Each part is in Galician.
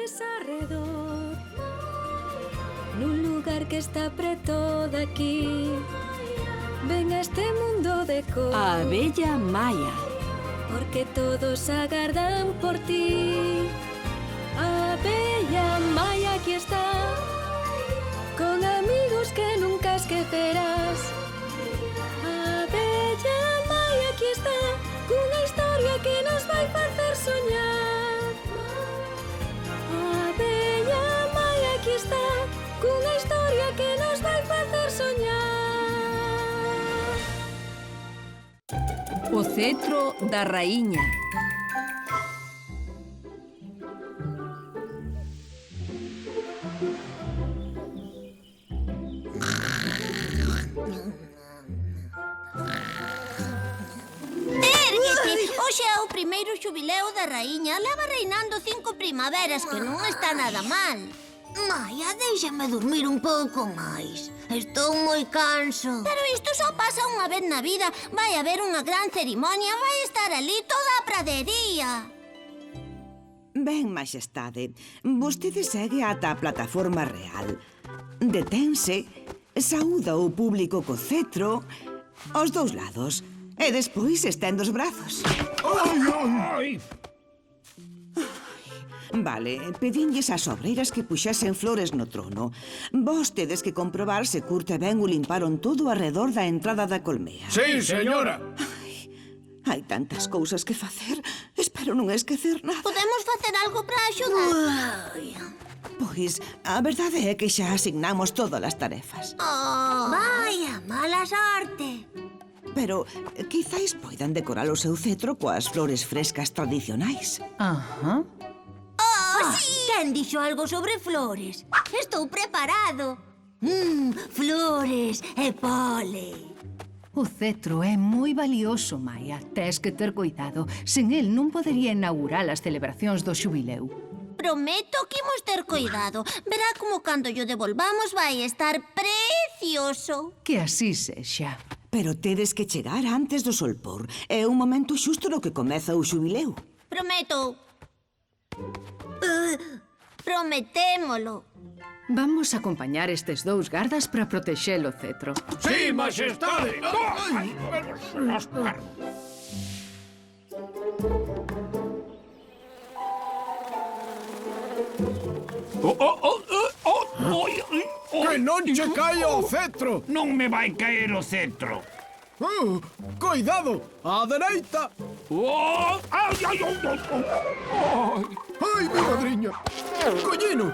flores arredor, nun lugar que está preto daqui. Ven a este mundo de cor, A abella Maia. porque todos agardan por ti. A abella Maia aquí está, con amigos que nunca esquecerás. A abella Maia aquí está, cunha historia que nos vai facer soñar. A abella Maia aquí está, cunha historia que nos vai facer soñar. O cetro da raíña. Hoxe é o primeiro xubileo da raíña. Leva reinando 5 primaveras, que non está nada mal. Maia, déixame dormir un pouco máis. Estou moi canso. Pero isto só pasa unha vez na vida. Vai haber unha gran cerimonia. Vai estar ali toda a pradería. Ben, Maxestade, vostede segue ata a plataforma real. Detense, saúda o público co cetro, aos dous lados, e despois estende os brazos. Ai! Vale, pedinlles ás obreiras que puxasen flores no trono. Vos tedes que comprobar se curte ben o limparon todo arredor da entrada da colmea. Sí, señora. Hai tantas cousas que facer. Espero non esquecer nada. Podemos facer algo para axudar? Pois, a verdade é que xa asignamos todas as tarefas. Vaya, mala sorte. Pero quizáis poidan decorar o seu cetro coas flores frescas tradicionais. Ajá. Quen dixo algo sobre flores? Estou preparado. Flores e pole. O cetro é moi valioso, Maia. Tes que ter cuidado. Sen el non podería inaugurar as celebracións do xubileu. Prometo que imos ter cuidado. Verá como cando yo devolvamos vai estar precioso. Que así sexa. Pero tedes que chegar antes do solpor. É un momento xusto no que comeza o xubileu. Prometo. Prometémolo. Vamos a acompañar estes dous gardas para protexer o cetro. Sí, Maxestade. Que non che caia o cetro! Non me vai caer o cetro. Coidado! Á dereita! Oh, ai, ai, ai, ai, ai. Ai, mi madriña! Collino!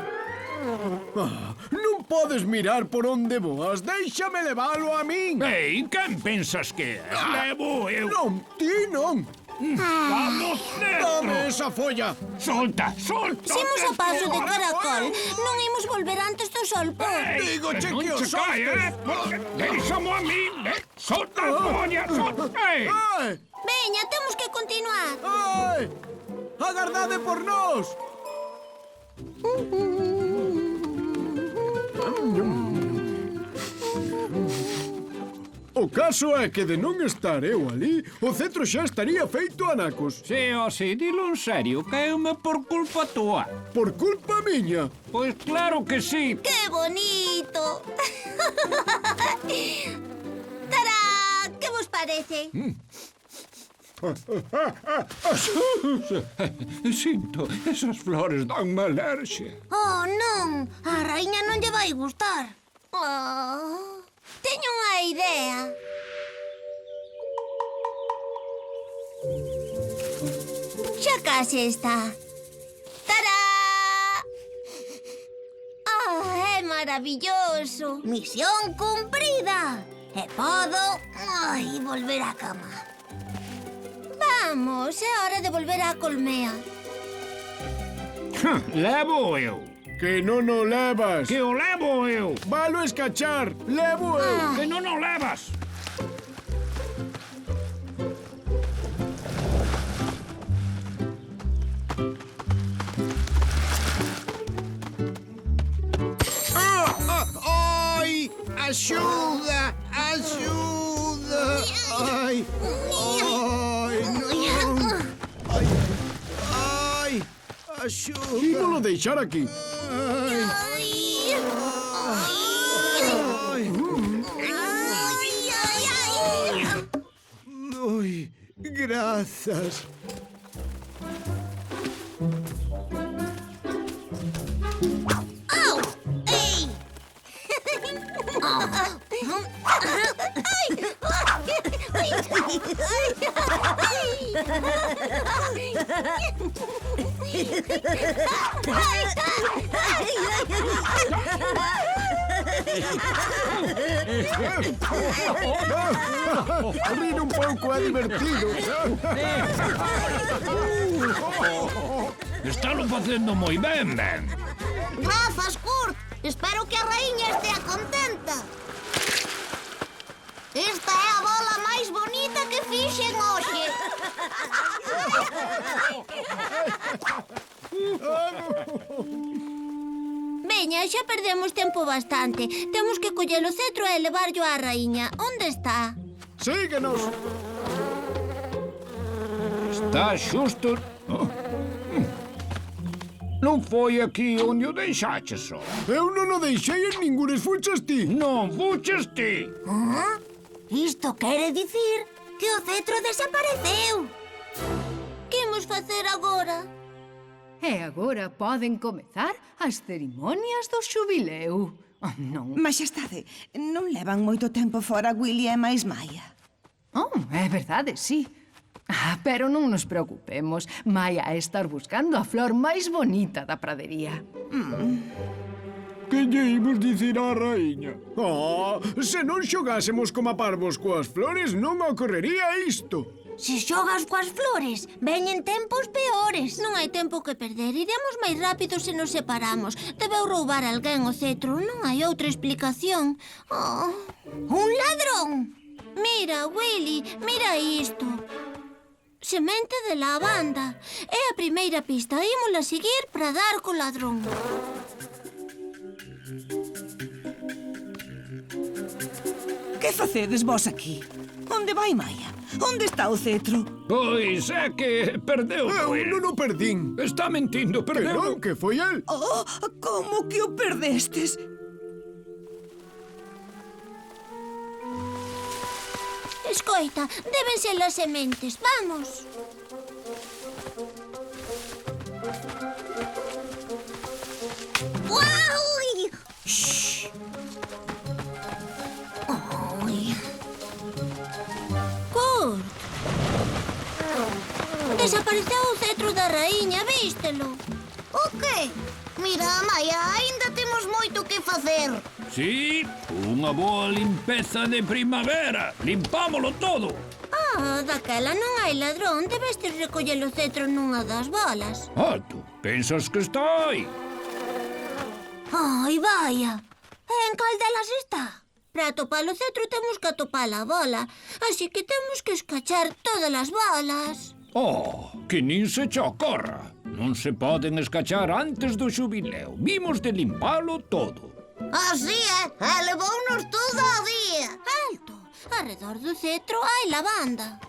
Non podes mirar por onde voas. Déixame levalo a min. Ei, quen pensas que é? Levo eu. Non, ti non. Vamos, cetro. Dame esa folla. Solta, solta. Simos o paso de caracol. Non imos volver antes do sol pôr. Dígoche non que o se cae, soltes. Déixamo a min. Solta a folla, solta. Ei. Ai, Veña, temos que continuar. ai! Agardade por nós! O caso é que de non estar eu ali, o cetro xa estaría feito anacos. Si, dilo en serio, caeume por culpa túa. Por culpa miña. Pois claro que sí. ¡Qué bonito! ¡Tará! ¿Qué vos parece? Sinto, esas flores danme alerxia. Oh, non! A raíña non lle vai gustar. Teño unha idea. Xa case está. ¡Tará! É maravilloso. Misión cumprida. E podo volver á cama. Vamos, é hora de volver á colmea. Levo eu. Que non o levas. Que o levo eu. Valo escachar. Levo eu. Que non o levas. Ai! Axuda! Axuda! Ai! Ai! Non! Ai! Ai! abaixo. Ímolo deixar aquí. Ai. Ai, grazas. Au! Ei! Rir un pouco é divertido. Estalo facendo moi ben, Ben. Grazas, Kurt. Espero que a raíña estea contenta. Esta é a bola máis bonita que fixen hoxe. Veña, xa perdemos tempo bastante. Temos que coller o cetro e levarlo á raíña. Onde está? Síguenos. Está xusto... Non foi aquí onde o deixaches só. Eu non o deixei en ningures fuchas ti. Non fuches ti. Isto quere dicir que o cetro desapareceu. Que imos facer agora? E agora poden comezar as cerimonias do xubileu. Oh, non. Maxestade, non levan moito tempo fora Willy e máis Maia. Oh, é verdade, sí. Pero non nos preocupemos. Maia a estar buscando a flor máis bonita da pradería. Que lle imos dicir á raíña? Se non xogásemos como parvos coas flores, non ocorrería isto. Se xogas coas flores, veñen tempos peores. Non hai tempo que perder. Iremos máis rápido se nos separamos. Debeu roubar alguén o cetro. Non hai outra explicación. Oh, un ladrón! Mira, Willy, mira isto. Semente de lavanda. É a primeira pista. Ímola seguir para dar co ladrón. Que facedes vos aquí? Onde vai Maia? Onde está o cetro? Pois é que perdeu. Eu non o perdín. Está mentindo, Que non, perdeu. que foi el. Oh, como que o perdestes? Escoita, deben ser as sementes. Vamos. Uau! Shhh. Ai. Kurt. Desapareceu o cetro da raíña, vístelo? O quê? Mira, Maia, aínda temos moito que facer. Sí, unha boa limpeza de primavera. Limpámolo todo. Ah, daquela non hai ladrón. Debestes recoller o cetro nunha das bolas. Alto, pensas que está aí? Ai, vaya. E en cal delas está? Para atopar o cetro temos que atopar a bola. Así que temos que escachar todas as bolas. Oh, que nin se che ocorra. Non se poden escachar antes do xubileo. Vimos de limpalo todo. Así é, e levounos todo o día. Alto, arredor do cetro hai lavanda.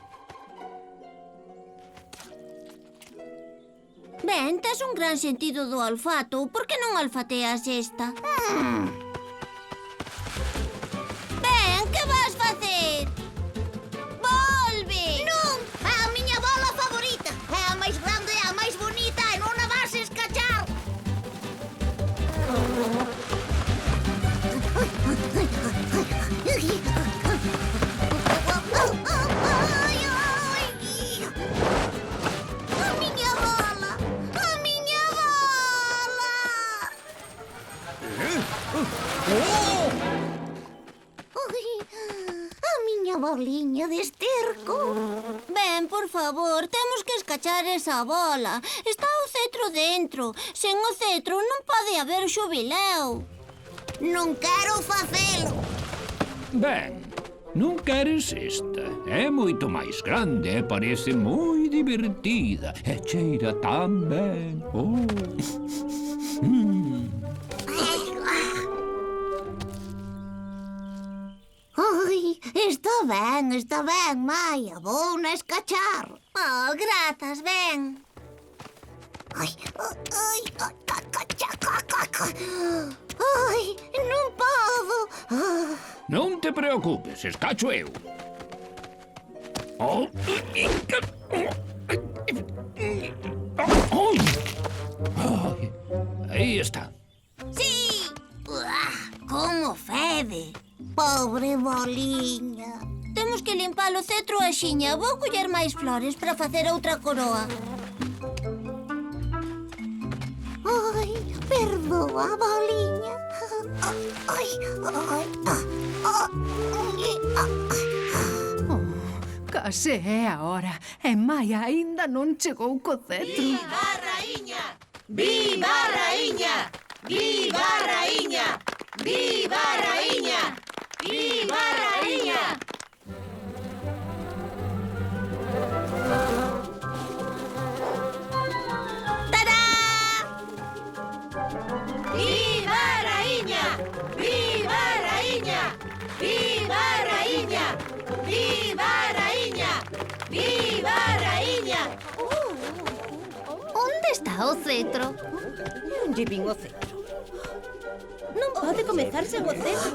Ben, tes un gran sentido do olfato. Por que non olfateas esta? Ben, que vas facer? Volve! Non, é a miña bola favorita. É a máis grande e a máis bonita e non a vas escachar. Ai, ai. A miña bola! A miña bola! A miña boliña de esterco. Ben, por favor, temos que escachar esa bola. Está o cetro dentro. Sen o cetro non pode haber xubileo. Non quero facelo. Ben, non queres esta. É moito máis grande e parece moi divertida. E cheira tan ben. Oh. Ai, está ben, Maia. Vou na escachar. Oh, grazas, ben. Ai, ai, non podo. Non te preocupes, escacho eu. Oh. Ai, aí está. Sí! Como fede. Pobre boliña. Temos que limpar o cetro axiña. Vou coller máis flores para facer outra coroa. Ai, perdoa, boliña. Ai, ai, Case é a hora e Maia aínda non chegou co cetro. Viva a raíña! Viva a raíña! Viva a raíña! Viva a raíña! Viva a raíña! Tará! Viva a raíña! Viva a raíña! Viva a raíña! Viva a raíña! Viva a raíña! Onde está o cetro? Non lle vin o cetro. Non pode comezar sen o cetro.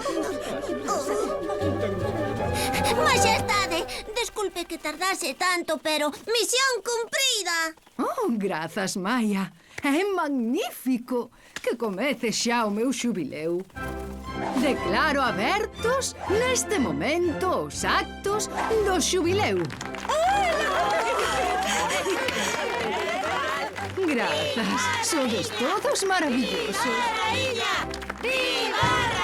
Majestade, desculpe que tardase tanto, pero misión cumprida. Oh, grazas, Maia. É magnífico que comece xa o meu xubileu. Declaro abertos neste momento os actos do xubileu. Grazas, sodes todos maravillosos. Raíña! Viva a